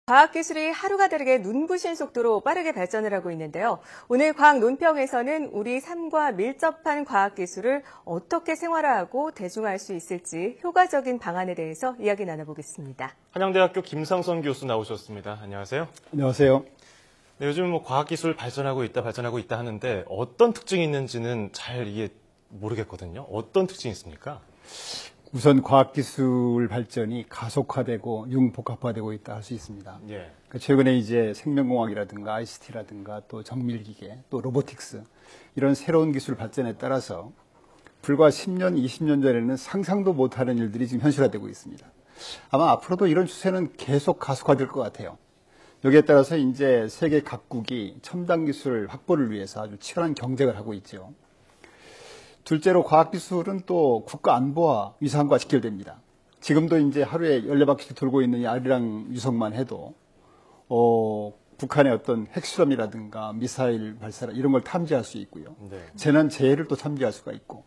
과학기술이 하루가 다르게 눈부신 속도로 빠르게 발전을 하고 있는데요. 오늘 과학 논평에서는 우리 삶과 밀접한 과학기술을 어떻게 생활화하고 대중화할 수 있을지 효과적인 방안에 대해서 이야기 나눠보겠습니다. 한양대학교 김상선 교수 나오셨습니다. 안녕하세요. 안녕하세요. 네, 요즘 과학기술 발전하고 있다 하는데 어떤 특징이 있는지는 잘 이게 모르겠거든요. 어떤 특징이 있습니까? 우선 과학기술 발전이 가속화되고 융복합화되고 있다 할 수 있습니다. 예. 최근에 이제 생명공학이라든가 ICT라든가 또 정밀기계 또 로보틱스 이런 새로운 기술 발전에 따라서 불과 10년, 20년 전에는 상상도 못하는 일들이 지금 현실화되고 있습니다. 아마 앞으로도 이런 추세는 계속 가속화될 것 같아요. 여기에 따라서 이제 세계 각국이 첨단 기술 확보를 위해서 아주 치열한 경쟁을 하고 있죠. 둘째로 과학기술은 또 국가 안보와 위상과 직결됩니다. 지금도 이제 하루에 14바퀴 돌고 있는 이 아리랑 위성만 해도, 북한의 어떤 핵실험이라든가 미사일 발사 이런 걸 탐지할 수 있고요. 네. 재난 재해를 또 탐지할 수가 있고,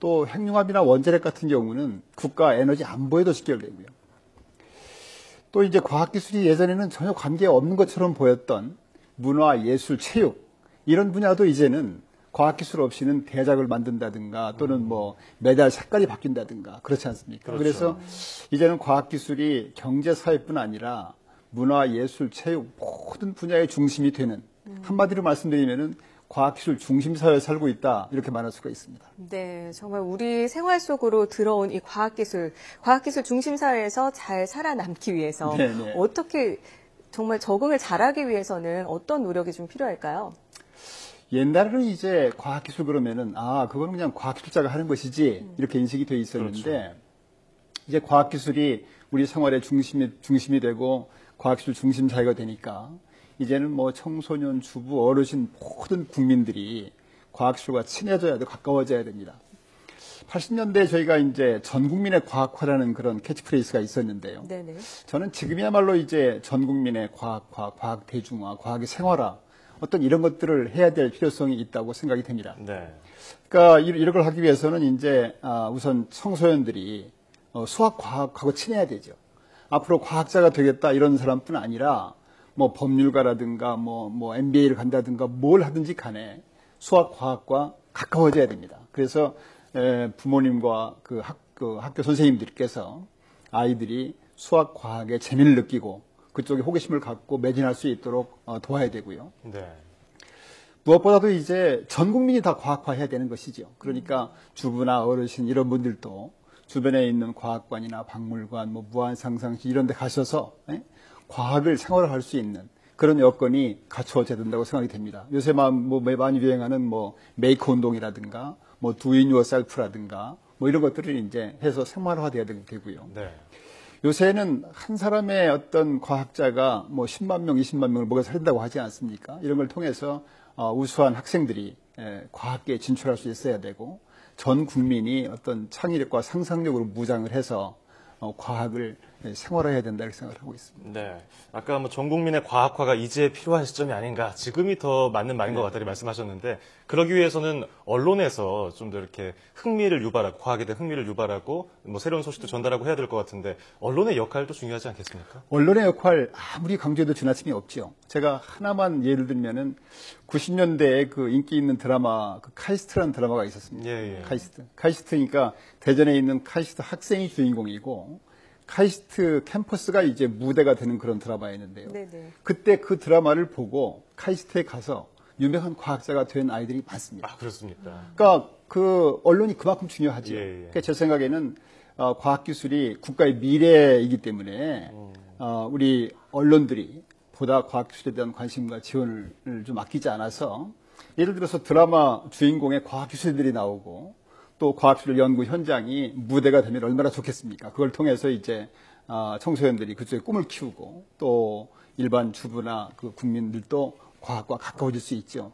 또 핵융합이나 원자력 같은 경우는 국가 에너지 안보에도 직결되고요. 또 이제 과학기술이 예전에는 전혀 관계없는 것처럼 보였던 문화, 예술, 체육 이런 분야도 이제는 과학기술 없이는 대작을 만든다든가 또는 뭐 메달 색깔이 바뀐다든가 그렇지 않습니까? 그렇죠. 그래서 이제는 과학기술이 경제사회뿐 아니라 문화, 예술, 체육 모든 분야의 중심이 되는 한마디로 말씀드리면은 과학기술 중심사회에 살고 있다 이렇게 말할 수가 있습니다. 네, 정말 우리 생활 속으로 들어온 이 과학기술 중심사회에서 잘 살아남기 위해서 네네. 어떻게 정말 적응을 잘하기 위해서는 어떤 노력이 좀 필요할까요? 옛날에는 이제 과학기술 그러면은 그거는 그냥 과학기술자가 하는 것이지 이렇게 인식이 돼 있었는데 그렇죠. 이제 과학기술이 우리 생활의 중심이 되고 과학기술 중심 사회가 되니까 이제는 뭐 청소년, 주부, 어르신 모든 국민들이 과학기술과 친해져야 돼, 가까워져야 됩니다. 80년대에 저희가 이제 전 국민의 과학화라는 그런 캐치프레이즈가 있었는데요. 네네. 저는 지금이야말로 이제 전 국민의 과학화, 과학 대중화, 과학의 생활화 어떤 이런 것들을 해야 될 필요성이 있다고 생각이 됩니다. 네. 그러니까 이런 걸 하기 위해서는 이제 우선 청소년들이 수학, 과학하고 친해야 되죠. 앞으로 과학자가 되겠다 이런 사람뿐 아니라 뭐 법률가라든가 뭐 MBA를 간다든가 뭘 하든지 간에 수학, 과학과 가까워져야 됩니다. 그래서 부모님과 그 학교 선생님들께서 아이들이 수학, 과학에 재미를 느끼고 그쪽에 호기심을 갖고 매진할 수 있도록 도와야 되고요. 네. 무엇보다도 이제 전 국민이 다 과학화해야 되는 것이죠. 그러니까 주부나 어르신 이런 분들도 주변에 있는 과학관이나 박물관, 뭐 무한상상실 이런 데 가셔서 과학을 생활화할 수 있는 그런 여건이 갖추어져야 된다고 생각이 됩니다. 요새 많이 유행하는 뭐 메이크 운동이라든가 뭐 do it yourself라든가 뭐 이런 것들을 이제 해서 생활화돼야 되고요. 네. 요새는 한 사람의 어떤 과학자가 뭐 10만 명, 20만 명을 먹여 살린다고 하지 않습니까? 이런 걸 통해서 우수한 학생들이 과학계에 진출할 수 있어야 되고 전 국민이 어떤 창의력과 상상력으로 무장을 해서 과학을 생활화해야 된다 이렇게 생각을 하고 있습니다. 네. 아까 뭐 전 국민의 과학화가 이제 필요한 시점이 아닌가, 지금이 더 맞는 말인 것 같다고 말씀하셨는데, 그러기 위해서는 언론에서 좀 더 이렇게 흥미를 유발하고, 과학에 대한 흥미를 유발하고, 뭐 새로운 소식도 전달하고 해야 될 것 같은데, 언론의 역할도 중요하지 않겠습니까? 언론의 역할 아무리 강조해도 지나침이 없죠. 제가 하나만 예를 들면은 90년대에 그 인기 있는 드라마, 그 카이스트라는 드라마가 있었습니다. 예. 카이스트니까 대전에 있는 카이스트 학생이 주인공이고, 카이스트 캠퍼스가 이제 무대가 되는 그런 드라마였는데요. 네네. 그때 그 드라마를 보고 카이스트에 가서 유명한 과학자가 된 아이들이 많습니다. 그렇습니까? 그러니까 그 언론이 그만큼 중요하죠. 예. 그러니까 제 생각에는 과학기술이 국가의 미래이기 때문에 우리 언론들이 보다 과학기술에 대한 관심과 지원을 좀 아끼지 않아서 예를 들어서 드라마 주인공의 과학기술들이 나오고 또 과학기술 연구 현장이 무대가 되면 얼마나 좋겠습니까? 그걸 통해서 이제 청소년들이 그쪽에 꿈을 키우고 또 일반 주부나 그 국민들도 과학과 가까워질 수 있죠.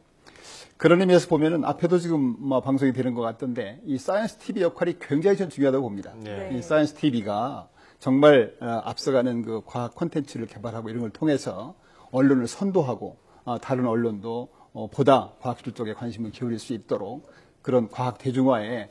그런 의미에서 보면은 앞에도 지금 방송이 되는 것 같던데 이 사이언스 TV 역할이 굉장히 전 중요하다고 봅니다. 네. 이 사이언스 TV가 정말 앞서가는 그 과학 콘텐츠를 개발하고 이런 걸 통해서 언론을 선도하고 다른 언론도 보다 과학기술 쪽에 관심을 기울일 수 있도록 그런 과학 대중화의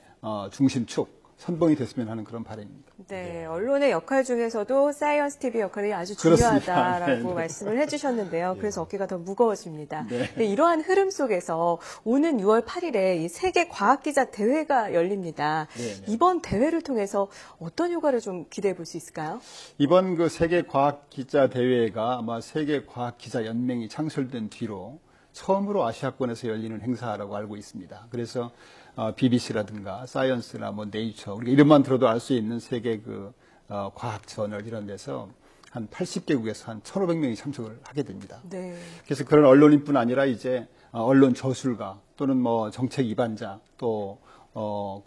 중심축 선봉이 됐으면 하는 그런 바람입니다. 네, 언론의 역할 중에서도 사이언스 TV 역할이 아주 그렇습니다. 중요하다라고 네. 말씀을 해주셨는데요. 그래서 어깨가 더 무거워집니다. 네. 네, 이러한 흐름 속에서 오는 6월 8일에 이 세계 과학기자 대회가 열립니다. 네. 이번 대회를 통해서 어떤 효과를 좀 기대해 볼 수 있을까요? 이번 그 세계 과학 기자 대회가 아마 세계 과학 기자 연맹이 창설된 뒤로 처음으로 아시아권에서 열리는 행사라고 알고 있습니다. 그래서 BBC라든가 사이언스나 뭐 네이처 우리가 이름만 들어도 알 수 있는 세계 그 과학 저널 이런 데서 한 80개국에서 한 1,500명이 참석을 하게 됩니다. 네. 그래서 그런 언론인뿐 아니라 이제 언론 저술가 또는 뭐 정책 입안자 또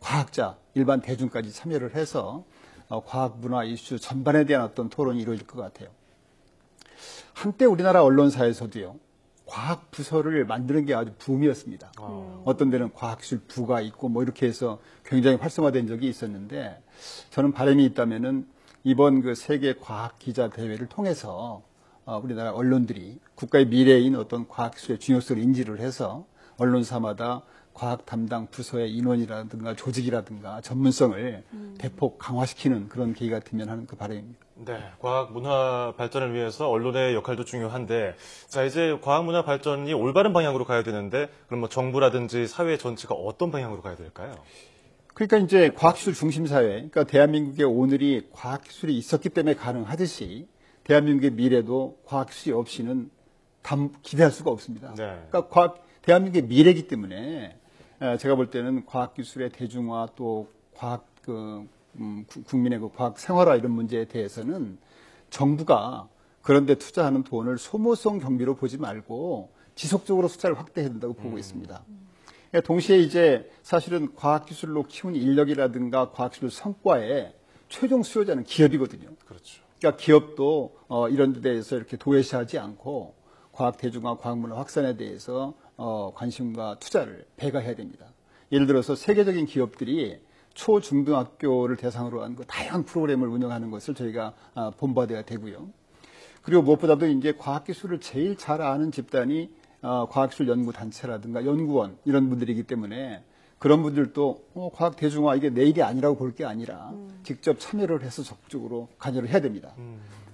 과학자 일반 대중까지 참여를 해서 과학 문화 이슈 전반에 대한 어떤 토론이 이루어질 것 같아요. 한때 우리나라 언론사에서도요. 과학 부서를 만드는 게 아주 붐이었습니다. 어떤 데는 과학기술 부가 있고 뭐 이렇게 해서 굉장히 활성화된 적이 있었는데 저는 바람이 있다면은 이번 그 세계 과학 기자 대회를 통해서 우리나라 언론들이 국가의 미래인 어떤 과학기술의 중요성을 인지를 해서 언론사마다 과학 담당 부서의 인원이라든가 조직이라든가 전문성을 대폭 강화시키는 그런 계기가 되면 하는 그 바람입니다. 네, 과학 문화 발전을 위해서 언론의 역할도 중요한데, 자, 이제 과학 문화 발전이 올바른 방향으로 가야 되는데, 그럼 뭐 정부라든지 사회 전체가 어떤 방향으로 가야 될까요? 그러니까 이제 과학기술 중심사회, 그러니까 대한민국의 오늘이 과학기술이 있었기 때문에 가능하듯이 대한민국의 미래도 과학기술이 없이는 기대할 수가 없습니다. 네. 그러니까 대한민국의 미래이기 때문에 제가 볼 때는 과학기술의 대중화 또 과학 국민의 그 과학 생활화 이런 문제에 대해서는 정부가 그런 데 투자하는 돈을 소모성 경비로 보지 말고 지속적으로 숫자를 확대해야 된다고 보고 있습니다. 동시에 이제 사실은 과학기술로 키운 인력이라든가 과학기술 성과의 최종 수요자는 기업이거든요. 그렇죠. 그러니까 기업도 이런 데 대해서 이렇게 도외시하지 않고 과학 대중화, 과학 문화 확산에 대해서 관심과 투자를 배가해야 됩니다. 예를 들어서 세계적인 기업들이 초중등학교를 대상으로 한 다양한 프로그램을 운영하는 것을 저희가 본받아야 되고요. 그리고 무엇보다도 이제 과학기술을 제일 잘 아는 집단이 과학기술 연구단체라든가 연구원 이런 분들이기 때문에 그런 분들도 과학 대중화 이게 내일이 아니라고 볼 게 아니라 직접 참여를 해서 적극적으로 관여를 해야 됩니다.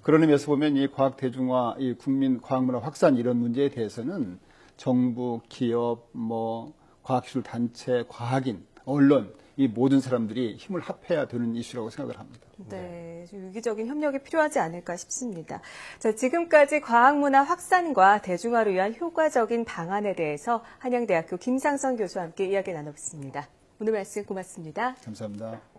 그런 의미에서 보면 이 과학 대중화, 이 국민 과학문화 확산 이런 문제에 대해서는 정부, 기업, 뭐 과학기술 단체, 과학인, 언론 이 모든 사람들이 힘을 합해야 되는 이슈라고 생각을 합니다. 네, 유기적인 협력이 필요하지 않을까 싶습니다. 자, 지금까지 과학문화 확산과 대중화를 위한 효과적인 방안에 대해서 한양대학교 김상선 교수와 함께 이야기 나눠봤습니다. 오늘 말씀 고맙습니다. 감사합니다.